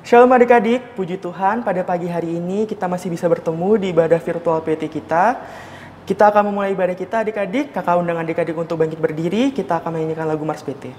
Shalom adik-adik, puji Tuhan pada pagi hari ini kita masih bisa bertemu di ibadah virtual PT kita. Kita akan memulai ibadah kita adik-adik, kakak undang adik-adik untuk bangkit berdiri, kita akan menyanyikan lagu Mars PT.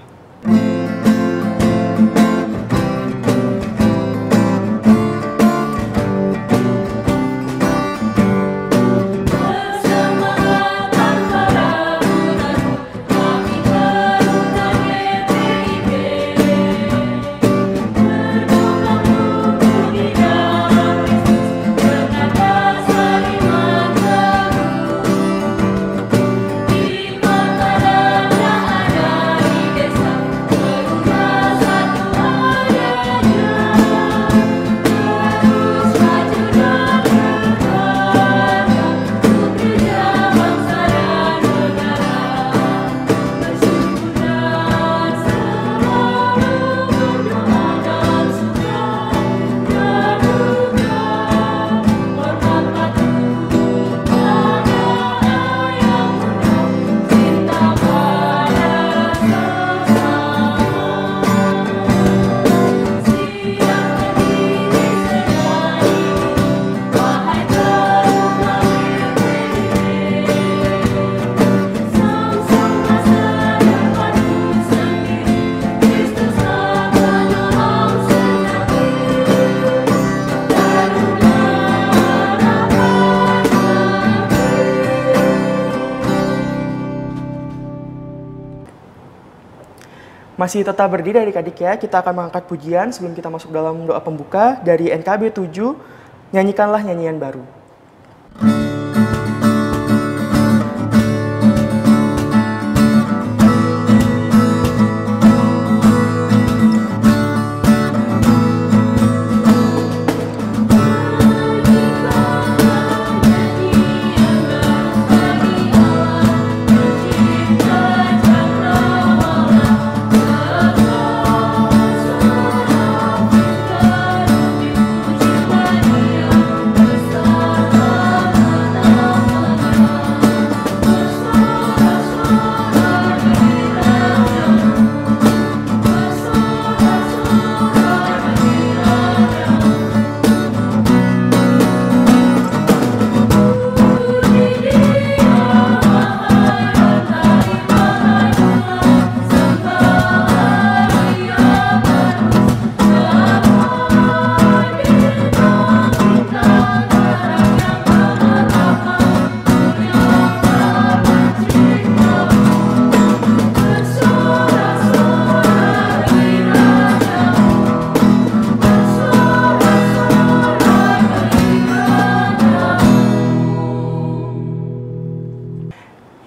Masih tetap berdiri adik-adik ya, kita akan mengangkat pujian sebelum kita masuk dalam doa pembuka dari NKB 7, nyanyikanlah nyanyian baru.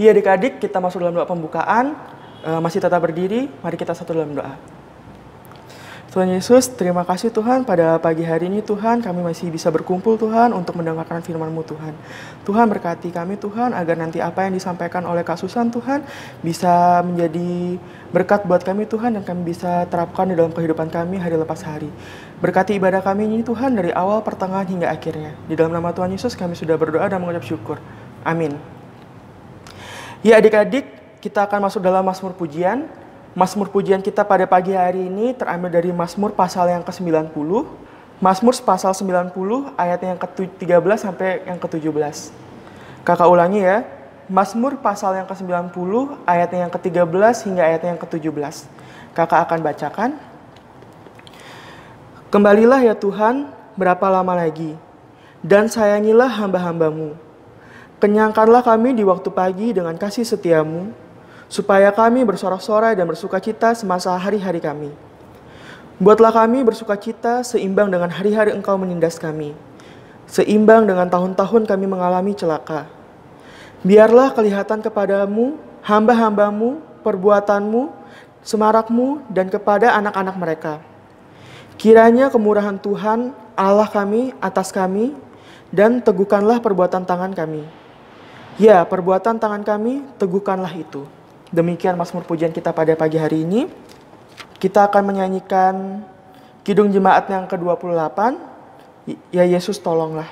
Iya adik-adik, kita masuk dalam doa pembukaan, masih tetap berdiri, mari kita satu dalam doa. Tuhan Yesus, terima kasih Tuhan pada pagi hari ini Tuhan, kami masih bisa berkumpul Tuhan untuk mendengarkan firman-Mu Tuhan. Tuhan berkati kami Tuhan, agar nanti apa yang disampaikan oleh Kak Susan Tuhan, bisa menjadi berkat buat kami Tuhan, dan kami bisa terapkan di dalam kehidupan kami hari lepas hari. Berkati ibadah kami ini Tuhan, dari awal, pertengahan, hingga akhirnya. Di dalam nama Tuhan Yesus kami sudah berdoa dan mengucap syukur. Amin. Ya adik-adik, kita akan masuk dalam Mazmur Pujian. Mazmur Pujian kita pada pagi hari ini terambil dari Mazmur pasal yang ke-90. Mazmur pasal 90 ayat yang ke-13 sampai yang ke-17. Kakak ulangi ya. Mazmur pasal yang ke-90 ayat yang ke-13 hingga ayat yang ke-17. Kakak akan bacakan. Kembalilah ya Tuhan, berapa lama lagi? Dan sayangilah hamba-hamba-Mu. Kenyangkanlah kami di waktu pagi dengan kasih setia-Mu, supaya kami bersorak-sorai dan bersukacita semasa hari-hari kami. Buatlah kami bersukacita seimbang dengan hari-hari Engkau menindas kami, seimbang dengan tahun-tahun kami mengalami celaka. Biarlah kelihatan kepadamu, hamba-hamba-Mu, perbuatan-Mu, semarak-Mu, dan kepada anak-anak mereka. Kiranya kemurahan Tuhan, Allah kami, atas kami, dan teguhkanlah perbuatan tangan kami. Ya, perbuatan tangan kami, teguhkanlah itu. Demikian Mazmur Pujian kita pada pagi hari ini. Kita akan menyanyikan Kidung Jemaat yang ke-28, Ya Yesus Tolonglah.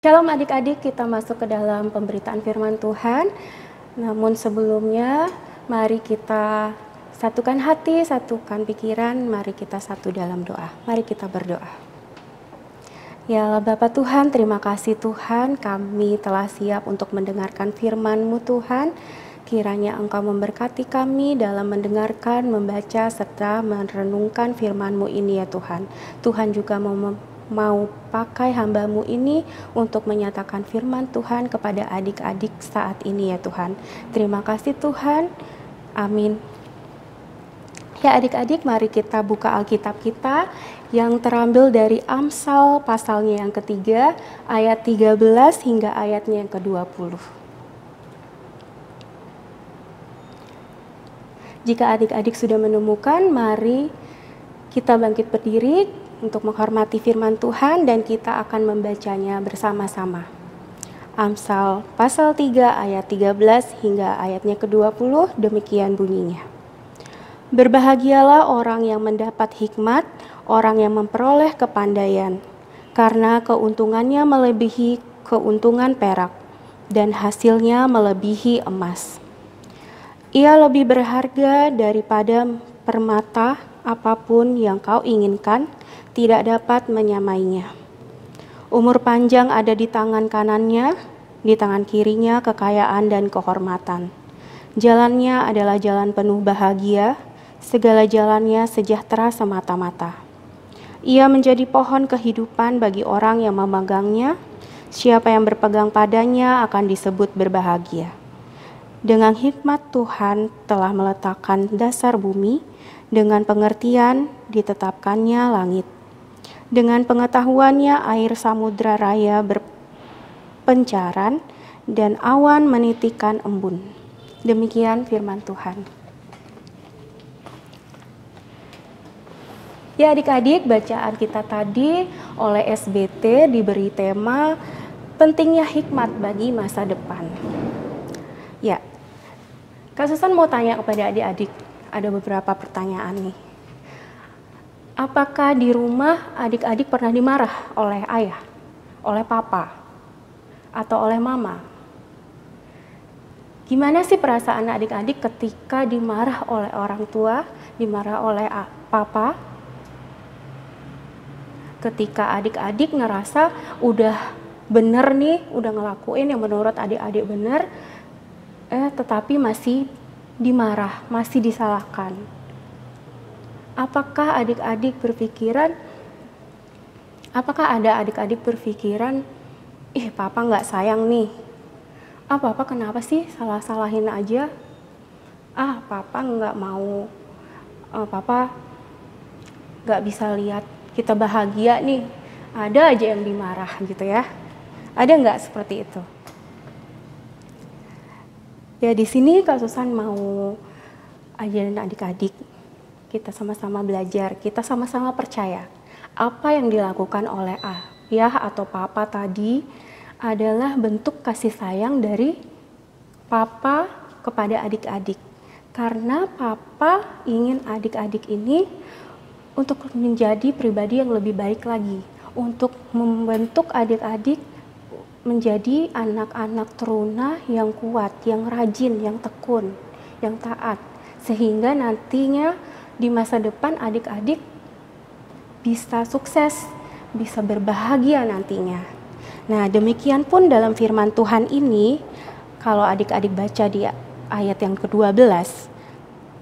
Shalom adik-adik, kita masuk ke dalam pemberitaan firman Tuhan. Namun sebelumnya, mari kita satukan hati, satukan pikiran, mari kita satu dalam doa. Mari kita berdoa. Ya Allah Bapa Tuhan, terima kasih Tuhan, kami telah siap untuk mendengarkan firman-Mu Tuhan. Kiranya Engkau memberkati kami dalam mendengarkan, membaca, serta merenungkan firman-Mu ini ya Tuhan. Tuhan juga mau pakai hamba-Mu ini untuk menyatakan firman Tuhan kepada adik-adik saat ini ya Tuhan. Terima kasih Tuhan. Amin. Ya adik-adik, mari kita buka Alkitab kita yang terambil dari Amsal pasalnya yang ketiga, ayat 13 hingga ayatnya yang ke-20. Jika adik-adik sudah menemukan, mari kita bangkit berdiri untuk menghormati firman Tuhan dan kita akan membacanya bersama-sama. Amsal pasal 3 ayat 13 hingga ayatnya ke-20 demikian bunyinya. Berbahagialah orang yang mendapat hikmat, orang yang memperoleh kepandaian, karena keuntungannya melebihi keuntungan perak dan hasilnya melebihi emas. Ia lebih berharga daripada permata, apapun yang kau inginkan tidak dapat menyamainya. Umur panjang ada di tangan kanannya, di tangan kirinya kekayaan dan kehormatan. Jalannya adalah jalan penuh bahagia, segala jalannya sejahtera semata-mata. Ia menjadi pohon kehidupan bagi orang yang memegangnya. Siapa yang berpegang padanya akan disebut berbahagia. Dengan hikmat Tuhan telah meletakkan dasar bumi, dengan pengertian ditetapkannya langit. Dengan pengetahuannya air samudra raya berpencaran dan awan menitikan embun. Demikian firman Tuhan. Ya adik-adik, bacaan kita tadi oleh SBT diberi tema pentingnya hikmat bagi masa depan. Ya, Kak Susan mau tanya kepada adik-adik, ada beberapa pertanyaan nih. Apakah di rumah adik-adik pernah dimarah oleh ayah, oleh papa, atau oleh mama? Gimana sih perasaan adik-adik ketika dimarah oleh orang tua, dimarah oleh papa? Ketika adik-adik ngerasa udah bener nih, udah ngelakuin yang menurut adik-adik bener, tetapi masih dimarah, masih disalahkan. Apakah ada adik-adik berpikiran, papa nggak sayang nih. Papa kenapa sih salah-salahin aja? Papa nggak mau, papa nggak bisa lihat kita bahagia nih. Ada aja yang dimarah gitu ya. Ada nggak seperti itu? Ya di sini Kak Susan mau ajarin adik-adik. Kita sama-sama belajar, kita sama-sama percaya apa yang dilakukan oleh ayah atau papa tadi adalah bentuk kasih sayang dari papa kepada adik-adik. Karena papa ingin adik-adik ini untuk menjadi pribadi yang lebih baik lagi, untuk membentuk adik-adik menjadi anak-anak teruna yang kuat, yang rajin, yang tekun, yang taat, sehingga nantinya di masa depan adik-adik bisa sukses, bisa berbahagia nantinya. Nah, demikian pun dalam firman Tuhan ini, kalau adik-adik baca di ayat yang ke-12,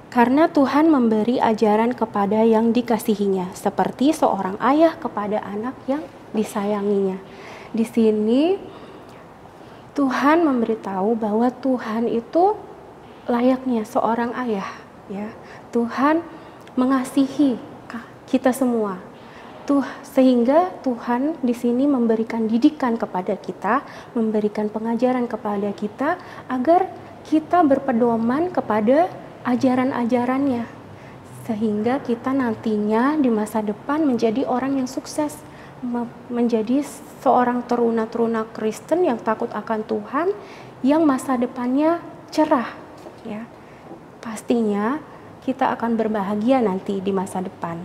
karena Tuhan memberi ajaran kepada yang dikasihinya, seperti seorang ayah kepada anak yang disayanginya. Di sini Tuhan memberitahu bahwa Tuhan itu layaknya seorang ayah, ya. Tuhan mengasihi kita semua. Sehingga Tuhan di sini memberikan didikan kepada kita, memberikan pengajaran kepada kita agar kita berpedoman kepada ajaran-ajarannya. Sehingga kita nantinya di masa depan menjadi orang yang sukses, menjadi seorang teruna-teruna Kristen yang takut akan Tuhan, yang masa depannya cerah, ya. Pastinya kita akan berbahagia nanti di masa depan.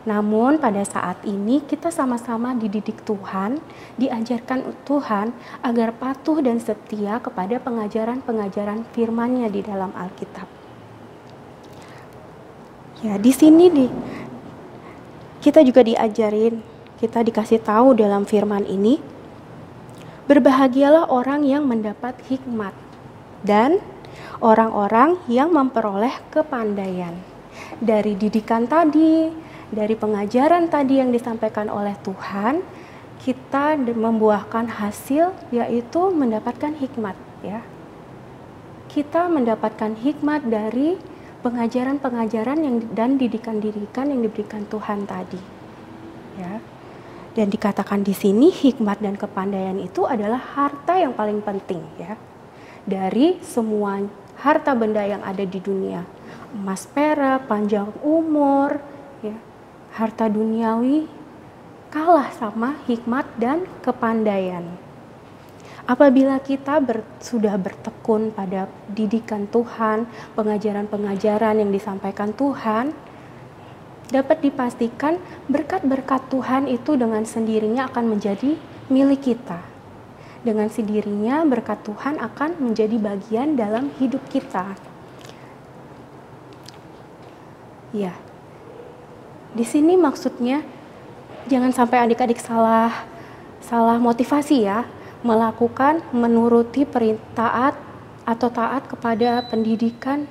Namun pada saat ini kita sama-sama dididik Tuhan, diajarkan Tuhan agar patuh dan setia kepada pengajaran-pengajaran firman-Nya di dalam Alkitab. Ya, di sini kita juga diajarin, kita dikasih tahu dalam firman ini, berbahagialah orang yang mendapat hikmat dan orang-orang yang memperoleh kepandaian. Dari didikan tadi, dari pengajaran tadi yang disampaikan oleh Tuhan, kita membuahkan hasil yaitu mendapatkan hikmat, ya. Kita mendapatkan hikmat dari pengajaran-pengajaran dan didikan-didikan yang diberikan Tuhan tadi, ya. Dan dikatakan di sini hikmat dan kepandaian itu adalah harta yang paling penting, ya. Dari semua harta benda yang ada di dunia, emas, perak, panjang umur, ya. Harta duniawi kalah sama hikmat dan kepandaian. Apabila kita sudah bertekun pada didikan Tuhan, pengajaran-pengajaran yang disampaikan Tuhan, dapat dipastikan berkat-berkat Tuhan itu dengan sendirinya akan menjadi milik kita. Dengan sendirinya berkat Tuhan akan menjadi bagian dalam hidup kita. Ya. Di sini maksudnya jangan sampai adik-adik salah motivasi, ya, melakukan menuruti perintah atau taat kepada didikan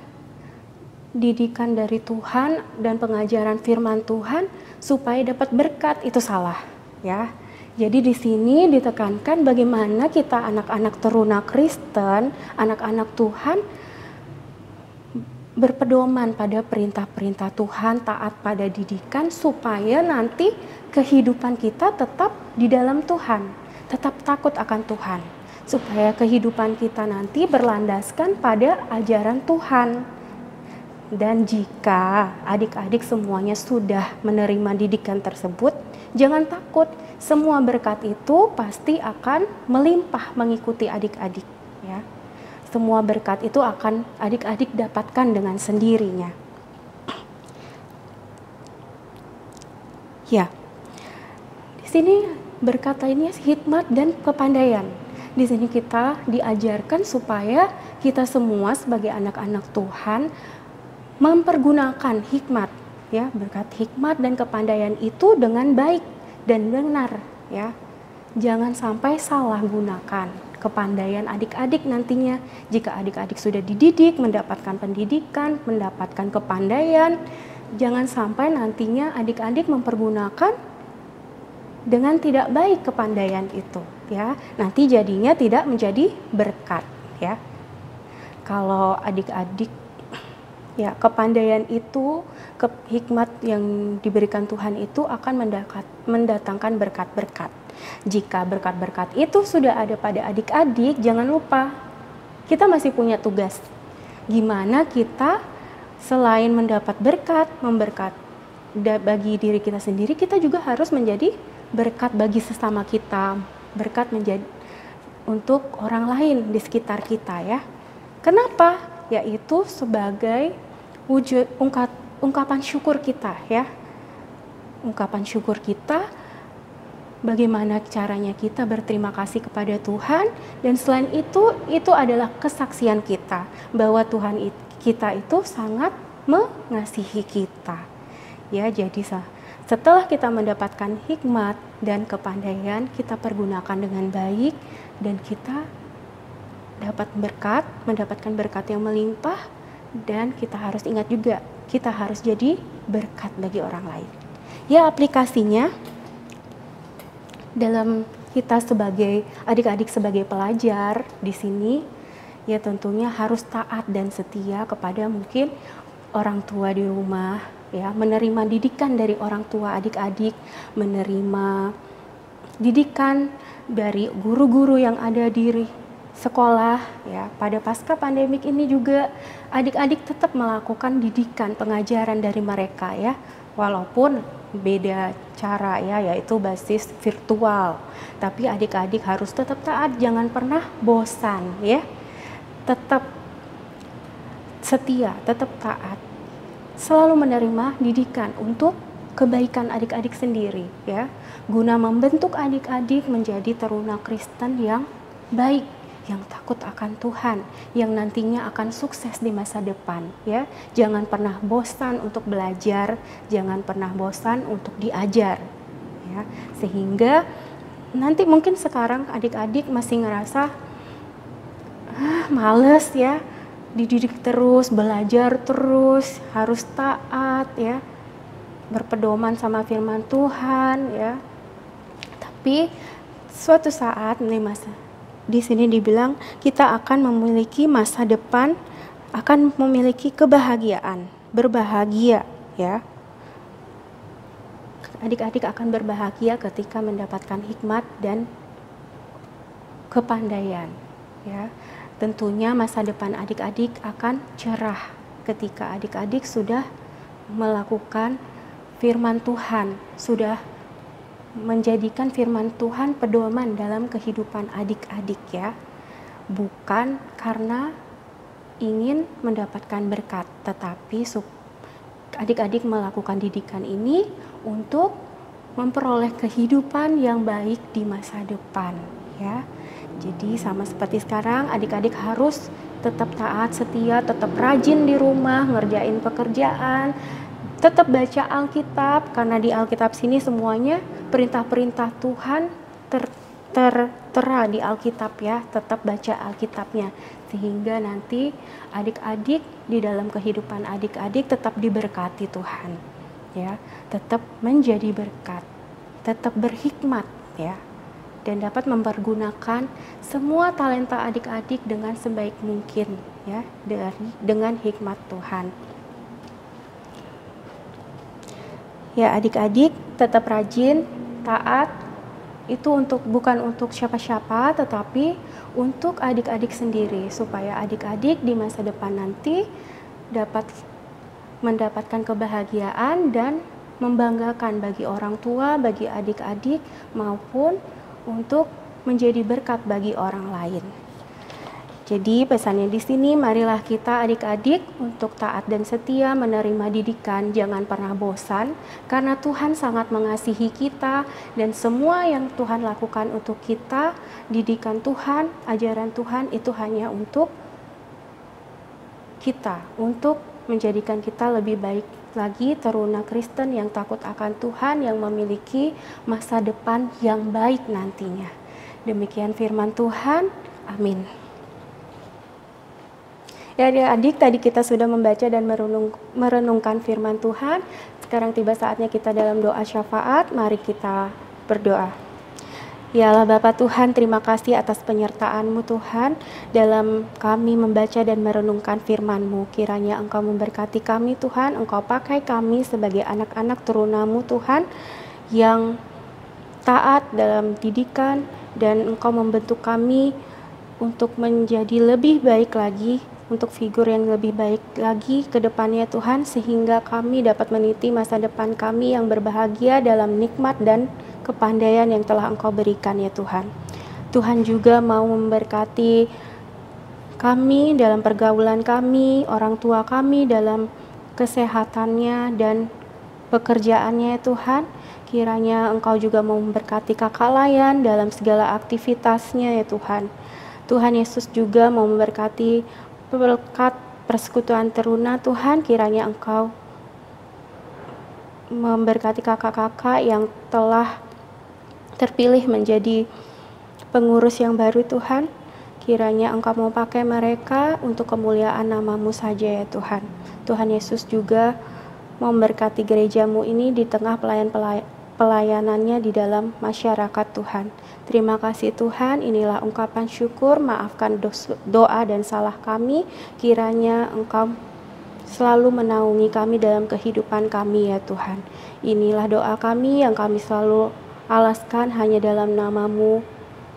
dari Tuhan dan pengajaran firman Tuhan supaya dapat berkat, itu salah, ya. Jadi di sini ditekankan bagaimana kita anak-anak teruna Kristen, anak-anak Tuhan berpedoman pada perintah-perintah Tuhan, taat pada didikan supaya nanti kehidupan kita tetap di dalam Tuhan, tetap takut akan Tuhan, supaya kehidupan kita nanti berlandaskan pada ajaran Tuhan. Dan jika adik-adik semuanya sudah menerima didikan tersebut, jangan takut, semua berkat itu pasti akan melimpah mengikuti adik-adik, ya. Semua berkat itu akan adik-adik dapatkan dengan sendirinya. Ya, di sini berkat lainnya hikmat dan kepandaian. Di sini kita diajarkan supaya kita semua sebagai anak-anak Tuhan mempergunakan hikmat, ya, berkat hikmat dan kepandaian itu dengan baik dan benar, ya. Jangan sampai salah gunakan kepandaian adik-adik nantinya. Jika adik-adik sudah dididik, mendapatkan pendidikan, mendapatkan kepandaian, jangan sampai nantinya adik-adik mempergunakan dengan tidak baik kepandaian itu, ya. Nanti jadinya tidak menjadi berkat, ya. Kalau adik-adik, ya, kepandaian itu, hikmat yang diberikan Tuhan itu akan mendatangkan berkat-berkat. Jika berkat-berkat itu sudah ada pada adik-adik, jangan lupa kita masih punya tugas. Gimana kita selain mendapat berkat, bagi diri kita sendiri, kita juga harus menjadi berkat bagi sesama kita, berkat menjadi untuk orang lain di sekitar kita, ya. Kenapa? Yaitu sebagai wujud ungkapan syukur kita, ya. Ungkapan syukur kita, bagaimana caranya kita berterima kasih kepada Tuhan, dan selain itu adalah kesaksian kita bahwa Tuhan kita itu sangat mengasihi kita, ya. Jadi setelah kita mendapatkan hikmat dan kepandaian, kita pergunakan dengan baik dan kita mendapatkan berkat yang melimpah. Dan kita harus ingat juga, kita harus jadi berkat bagi orang lain. Ya, aplikasinya dalam kita sebagai adik-adik, sebagai pelajar di sini, ya tentunya harus taat dan setia kepada mungkin orang tua di rumah, ya, menerima didikan dari orang tua adik-adik, menerima didikan dari guru-guru yang ada di sekolah, ya. Pada pasca pandemik ini juga adik-adik tetap melakukan didikan, pengajaran dari mereka, ya, walaupun beda cara, ya, yaitu basis virtual. Tapi adik-adik harus tetap taat, jangan pernah bosan, ya. Tetap setia, tetap taat. Selalu menerima didikan untuk kebaikan adik-adik sendiri ya, guna membentuk adik-adik menjadi teruna Kristen yang baik, yang takut akan Tuhan, yang nantinya akan sukses di masa depan ya. Jangan pernah bosan untuk belajar, jangan pernah bosan untuk diajar ya. Sehingga nanti mungkin sekarang adik-adik masih ngerasa males ya, dididik terus, belajar terus, harus taat ya, berpedoman sama firman Tuhan ya. Tapi suatu saat nih di sini dibilang kita akan memiliki masa depan, akan memiliki kebahagiaan, berbahagia ya. Adik-adik akan berbahagia ketika mendapatkan hikmat dan kepandaian ya. Tentunya masa depan adik-adik akan cerah ketika adik-adik sudah melakukan firman Tuhan, sudah menjadikan firman Tuhan pedoman dalam kehidupan adik-adik ya. Bukan karena ingin mendapatkan berkat, tetapi adik-adik melakukan didikan ini untuk memperoleh kehidupan yang baik di masa depan ya. Jadi sama seperti sekarang, adik-adik harus tetap taat, setia, tetap rajin di rumah, ngerjain pekerjaan, tetap baca Alkitab, karena di Alkitab sini semuanya perintah-perintah Tuhan tertera di Alkitab ya. Tetap baca Alkitabnya, sehingga nanti adik-adik di dalam kehidupan adik-adik tetap diberkati Tuhan ya, tetap menjadi berkat, tetap berhikmat ya, dan dapat mempergunakan semua talenta adik-adik dengan sebaik mungkin ya, dengan hikmat Tuhan. Ya, adik-adik tetap rajin, taat, itu bukan untuk siapa-siapa, tetapi untuk adik-adik sendiri, supaya adik-adik di masa depan nanti dapat mendapatkan kebahagiaan dan membanggakan bagi orang tua, bagi adik-adik, maupun untuk menjadi berkat bagi orang lain. Jadi pesannya di sini, marilah kita adik-adik untuk taat dan setia menerima didikan, jangan pernah bosan, karena Tuhan sangat mengasihi kita dan semua yang Tuhan lakukan untuk kita, didikan Tuhan, ajaran Tuhan itu hanya untuk kita, untuk menjadikan kita lebih baik lagi, teruna Kristen yang takut akan Tuhan, yang memiliki masa depan yang baik nantinya. Demikian firman Tuhan, amin. Ya adik, tadi kita sudah membaca dan merenungkan firman Tuhan. Sekarang tiba saatnya kita dalam doa syafaat. Mari kita berdoa. Ya Allah Bapa Tuhan, terima kasih atas penyertaan-Mu Tuhan dalam kami membaca dan merenungkan firman-Mu. Kiranya Engkau memberkati kami Tuhan, Engkau pakai kami sebagai anak-anak turuna-Mu Tuhan yang taat dalam didikan, dan Engkau membentuk kami untuk menjadi lebih baik lagi, untuk figur yang lebih baik lagi ke depannya Tuhan, sehingga kami dapat meniti masa depan kami yang berbahagia dalam nikmat dan kepandaian yang telah Engkau berikan ya Tuhan. Tuhan juga mau memberkati kami dalam pergaulan kami, orang tua kami dalam kesehatannya dan pekerjaannya ya Tuhan. Kiranya Engkau juga mau memberkati kakak layan dalam segala aktivitasnya ya Tuhan. Tuhan Yesus juga mau memberkati berkat persekutuan teruna Tuhan. Kiranya Engkau memberkati kakak-kakak yang telah terpilih menjadi pengurus yang baru Tuhan. Kiranya Engkau mau pakai mereka untuk kemuliaan nama-Mu saja ya Tuhan. Tuhan Yesus juga memberkati gereja-Mu ini di tengah pelayanannya di dalam masyarakat Tuhan. Terima kasih Tuhan, inilah ungkapan syukur, maafkan doa dan salah kami. Kiranya Engkau selalu menaungi kami dalam kehidupan kami ya Tuhan. Inilah doa kami yang kami selalu alaskan hanya dalam nama-Mu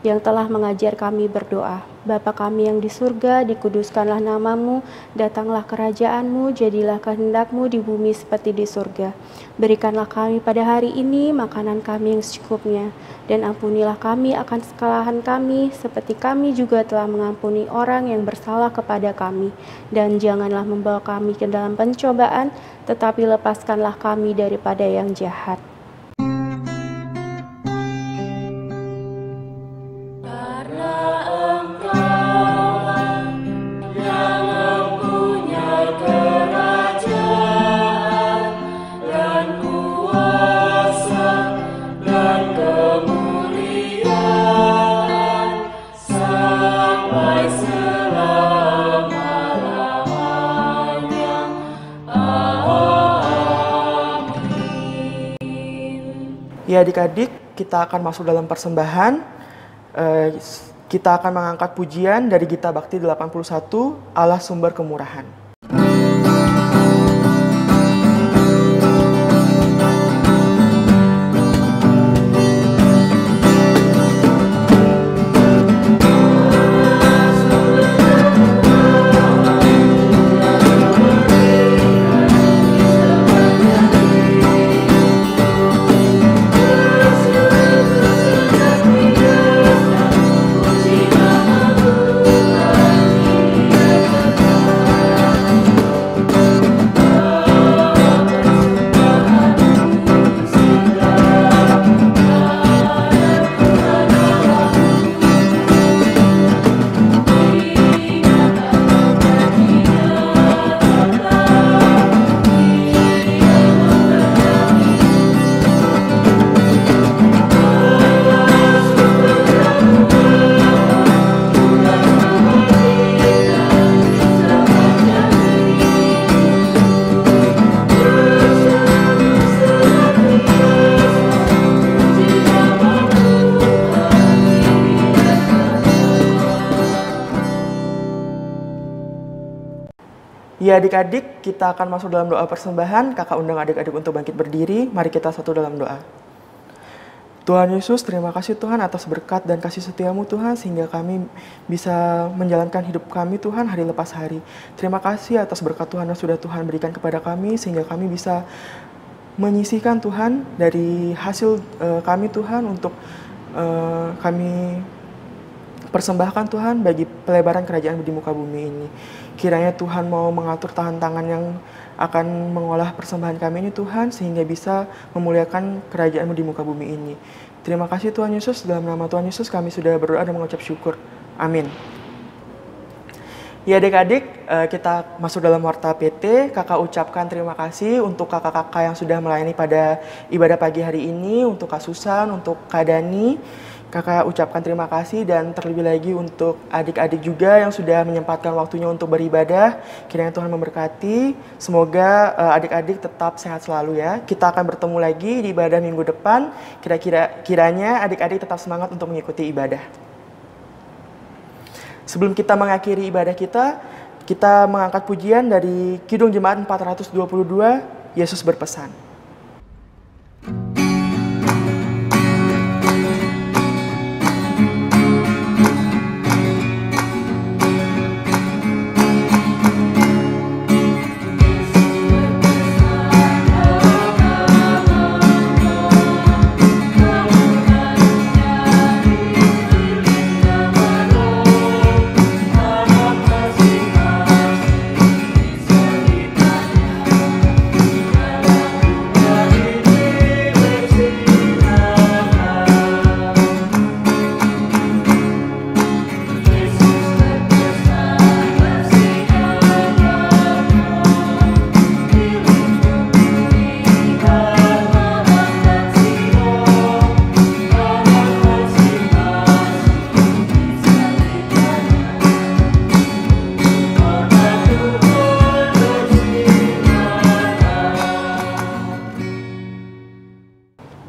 yang telah mengajar kami berdoa. Bapa kami yang di surga, dikuduskanlah namamu, datanglah kerajaanmu, jadilah kehendakmu di bumi seperti di surga. Berikanlah kami pada hari ini makanan kami yang secukupnya, dan ampunilah kami akan kesalahan kami, seperti kami juga telah mengampuni orang yang bersalah kepada kami. Dan janganlah membawa kami ke dalam pencobaan, tetapi lepaskanlah kami daripada yang jahat. Ya adik-adik, kita akan masuk dalam persembahan. Kita akan mengangkat pujian dari Gita Bakti 81, Allah Sumber Kemurahan. Ya adik-adik, kita akan masuk dalam doa persembahan. Kakak undang adik-adik untuk bangkit berdiri. Mari kita satu dalam doa. Tuhan Yesus, terima kasih Tuhan atas berkat dan kasih setiamu Tuhan, sehingga kami bisa menjalankan hidup kami Tuhan hari lepas hari. Terima kasih atas berkat Tuhan yang sudah Tuhan berikan kepada kami, sehingga kami bisa menyisihkan Tuhan dari hasil kami Tuhan untuk kami persembahkan Tuhan bagi pelebaran kerajaan di muka bumi ini. Kiranya Tuhan mau mengatur tangan-tangan yang akan mengolah persembahan kami ini Tuhan, sehingga bisa memuliakan kerajaan-Mu di muka bumi ini. Terima kasih Tuhan Yesus, dalam nama Tuhan Yesus kami sudah berdoa dan mengucap syukur. Amin. Ya adik-adik, kita masuk dalam warta PT. Kakak ucapkan terima kasih untuk kakak-kakak yang sudah melayani pada ibadah pagi hari ini, untuk Kak Susan, untuk Kak Dani. Kakak ucapkan terima kasih, dan terlebih lagi untuk adik-adik juga yang sudah menyempatkan waktunya untuk beribadah. Kiranya Tuhan memberkati. Semoga adik-adik tetap sehat selalu ya. Kita akan bertemu lagi di ibadah minggu depan. Kiranya adik-adik tetap semangat untuk mengikuti ibadah. Sebelum kita mengakhiri ibadah kita mengangkat pujian dari Kidung Jemaat 422, Yesus Berpesan.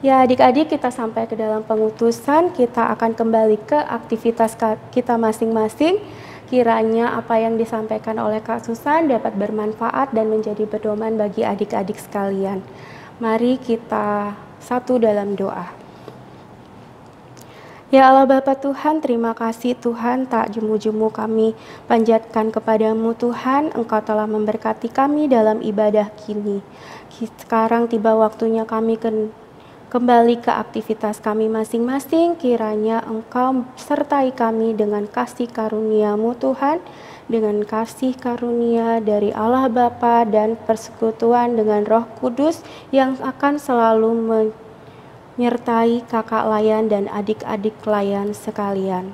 Ya adik-adik, kita sampai ke dalam pengutusan, kita akan kembali ke aktivitas kita masing-masing. Kiranya apa yang disampaikan oleh Kak Susan dapat bermanfaat dan menjadi pedoman bagi adik-adik sekalian. Mari kita satu dalam doa. Ya Allah Bapa Tuhan, terima kasih Tuhan, tak jemu-jemu kami panjatkan kepadamu Tuhan, Engkau telah memberkati kami dalam ibadah kini. Sekarang tiba waktunya kami kembali ke aktivitas kami masing-masing, kiranya Engkau sertai kami dengan kasih karunia-Mu Tuhan, dengan kasih karunia dari Allah Bapa dan persekutuan dengan Roh Kudus yang akan selalu menyertai kakak layan dan adik-adik layan sekalian.